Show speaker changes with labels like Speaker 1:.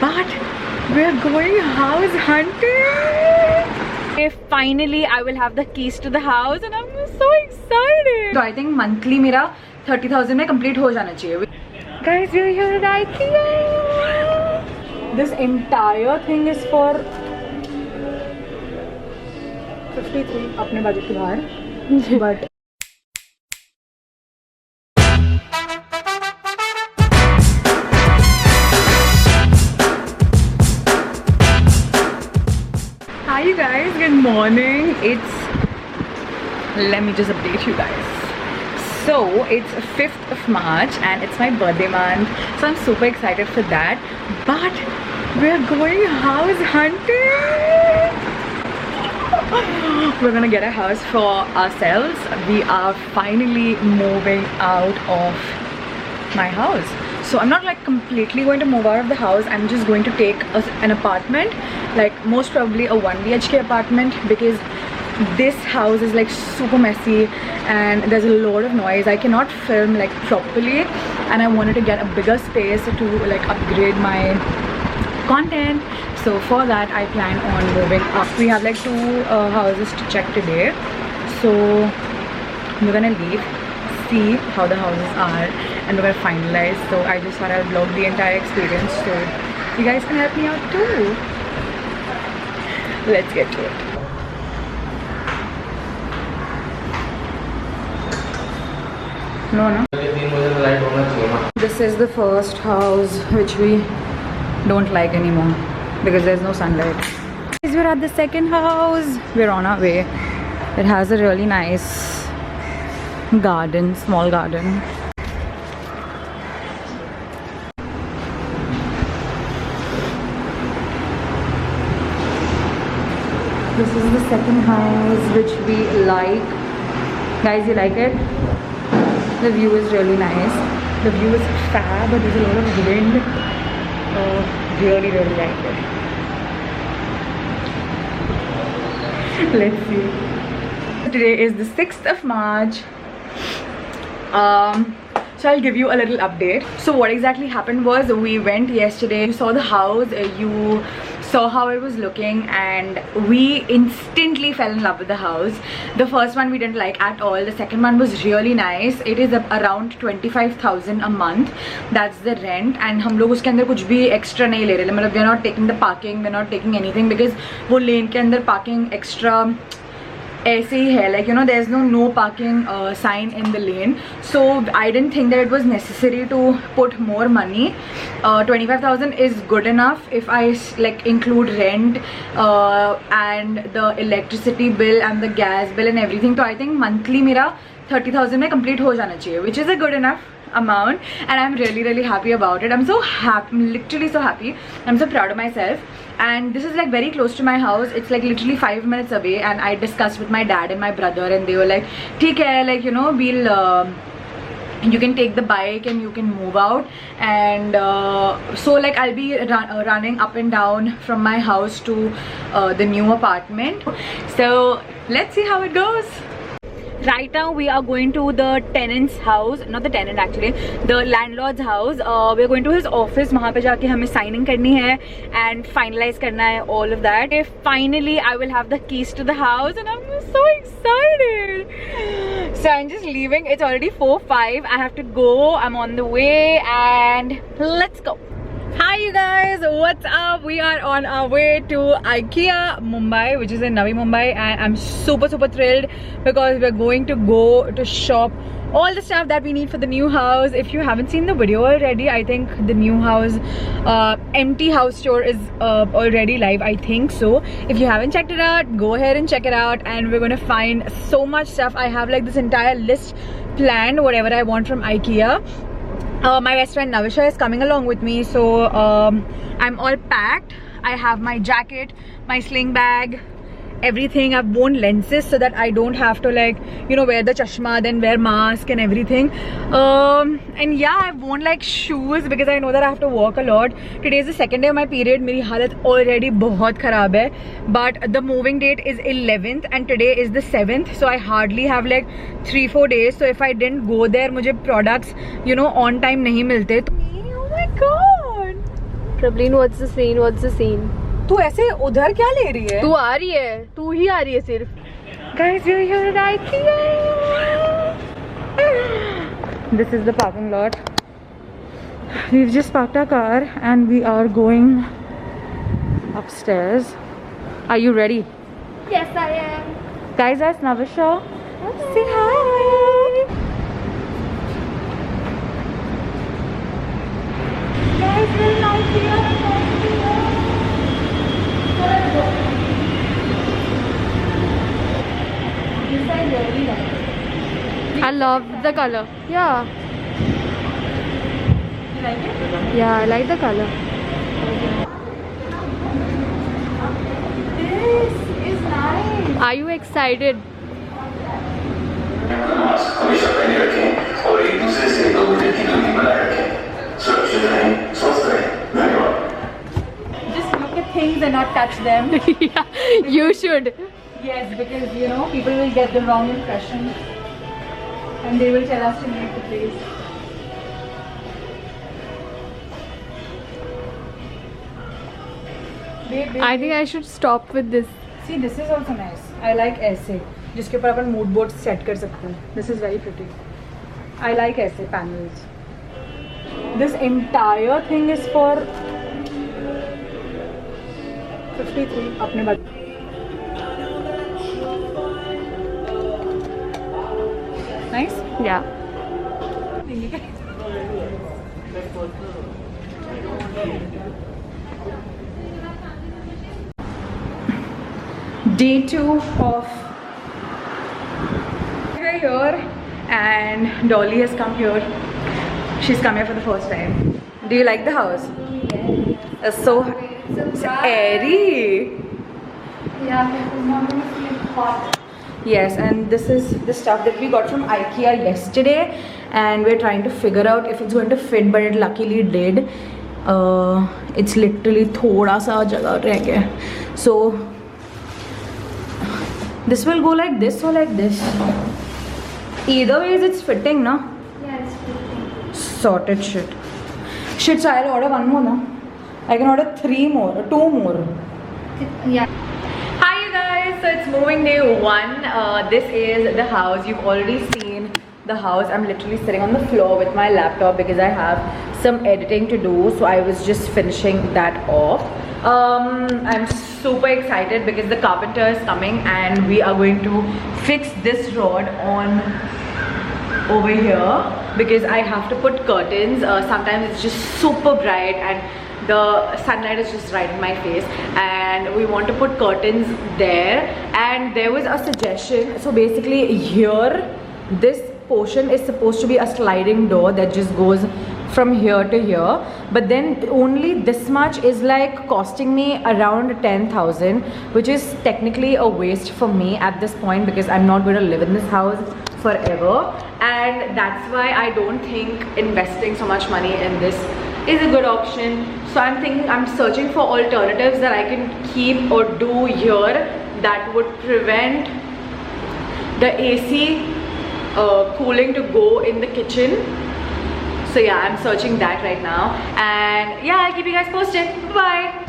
Speaker 1: But we're going house hunting. Finally, I will have the keys to the house and I'm so excited. So I think monthly मेरा 30,000 में complete हो जाना चाहिए. Guys, we're here at IKEA. This entire thing is for 53 अपने budget के बाहर. But hi you guys, good morning. Let me just update you guys. So it's 5th of March and it's my birthday month, so I'm super excited for that. But we're going house hunting. We're gonna get a house for ourselves. We are finally moving out of my house. So I'm not like completely going to move out of the house. I'm just going to take an apartment, like most probably a 1 BHK apartment, because this house is like super messy and there's a lot of noise. I cannot film like properly and I wanted to get a bigger space to like upgrade my content. So for that I plan on moving up. We have like 2 houses to check today, so we're gonna leave, see how the houses are, and we're gonna finalize. So I just thought I would vlog the entire experience so you guys can help me out too. Let's get to it. No. This is the first house which we don't like anymore because there's no sunlight. We're at the second house. We're on our way. It has a really nice garden, small garden. This is the second house which we like. Guys, you like it? The view is really nice. The view is fab, but there's a lot of wind. Really like it. Let's see. Today is the 6th of March. So I'll give you a little update. So what exactly happened was, we went yesterday, you saw the house, you saw how it was looking, and we instantly fell in love with the house. The first one we didn't like at all. The second one was really nice. It is around 25,000 a month. That's the rent, and हम लोग उसके अंदर कुछ भी extra नहीं ले रहे. मतलब we're not taking the parking, we're not taking anything, because वो lane के अंदर parking extra ऐसे ही है, like you know, there's no parking sign in the lane. So I didn't think that it was necessary to put more money. 25,000 is good enough if I like include rent and the electricity bill and the gas bill and everything. So I think monthly मेरा 30,000 में complete हो जाना चाहिए, which is a good enough amount, and I'm really happy about it. I'm so happy, literally so happy. I'm so proud of myself. And this is like very close to my house. It's like literally 5 minutes away, and I discussed with my dad and my brother, and they were like, "ठीक है, like you know, we'll you can take the bike and you can move out." And so like I'll be running up and down from my house to the new apartment. So let's see how it goes. Right now we are going to the tenant's house, not the tenant actually, the landlord's house. We are going to his office. वहाँ पे जाके हमें signing करनी है and finalize करना है all of that. Finally I will have the keys to the house and I'm so excited. So I'm just leaving. It's already 4:05. I have to go. I'm on the way and let's go. Hi you guys, what's up? We are on our way to IKEA Mumbai, which is in Navi Mumbai, and I'm super thrilled because we're going to go to shop all the stuff that we need for the new house. If you haven't seen the video already, I think the new house empty house tour is already live, I think so. If you haven't checked it out, go ahead and check it out, and we're gonna find so much stuff. I have like this entire list planned, whatever I want from IKEA. My best friend Navisha is coming along with me, so I'm all packed. I have my jacket, my sling bag, everything. I've worn lenses so that I don't have to like, you know, wear the chashma, then wear mask and everything. And yeah, I've worn like shoes because I know that I have to walk a lot. Today is the second day of my period. मेरी हालत already बहुत खराब है. But the moving date is 11th and today is the 7th. So I hardly have like 3-4 days. So if I didn't go there, मुझे products, you know, on time नहीं मिलते. Oh my god!
Speaker 2: Prableen, what's the scene? What's the scene?
Speaker 1: तू ऐसे उधर क्या ले रही है?
Speaker 2: तू आ रही है, तू ही आ रही है सिर्फ.
Speaker 1: Guys, we're here at IKEA. This is the parking lot. We've just parked our car and we are going upstairs. Are you ready?
Speaker 2: Yes, I am.
Speaker 1: Guys, that's Navisha. Say hi. Guys, we're in IKEA.
Speaker 2: I love the color. Yeah.
Speaker 1: You like it?
Speaker 2: Yeah, I like the color.
Speaker 1: This is nice.
Speaker 2: Are you excited?
Speaker 3: हमेशा पहने रखें और एक दूसरे से 2 metre की दूरी बनाए रखें. सुरक्षित रहें, स्वस्थ रहें. धन्यवाद.
Speaker 1: Just look at things and not touch them.
Speaker 2: Yeah, you should.
Speaker 1: Yes, because you know people will get the wrong impression and they will tell us to leave the place. Babe,
Speaker 2: I think I should stop with this.
Speaker 1: see, this is also nice. I like ऐसे जिसके ऊपर अपन mood board set कर सकते हैं. This is very pretty. I like ऐसे panels. This entire thing is for 53. अपने बाद. Nice.
Speaker 2: Yeah.
Speaker 1: Day 2 of we're here and Dolly has come here. She's come here for the first time. Do you like the house?
Speaker 2: Yeah.
Speaker 1: It's so airy.
Speaker 2: Yeah, it's not gonna feel hot.
Speaker 1: Yes, and this is the stuff that we got from IKEA yesterday and we're trying to figure out if it's going to fit, but it luckily did. It's literally thoda sa jagah reh gaya. So this will go like this or like this. Either ways it's fitting, no?
Speaker 2: Yeah, it's fitting.
Speaker 1: Sorted shit. Shit, so I'll order one more, no? I can order 3 more, 2 more.
Speaker 2: Yeah.
Speaker 1: Hi you guys, so it's moving day 1. This is the house. You've already seen the house. I'm literally sitting on the floor with my laptop because I have some editing to do, so I was just finishing that off. I'm super excited because the carpenter is coming and we are going to fix this rod on over here because I have to put curtains. Sometimes it's just super bright and the sunlight is just right in my face and we want to put curtains there, and there was a suggestion. So basically here this portion is supposed to be a sliding door that just goes from here to here, but then only this much is like costing me around 10,000, which is technically a waste for me at this point because I'm not going to live in this house forever, and that's why I don't think investing so much money in this is a good option. So I'm thinking, I'm searching for alternatives that I can keep or do here that would prevent the AC cooling to go in the kitchen. So yeah, I'm searching that right now, and yeah, I'll keep you guys posted. Bye.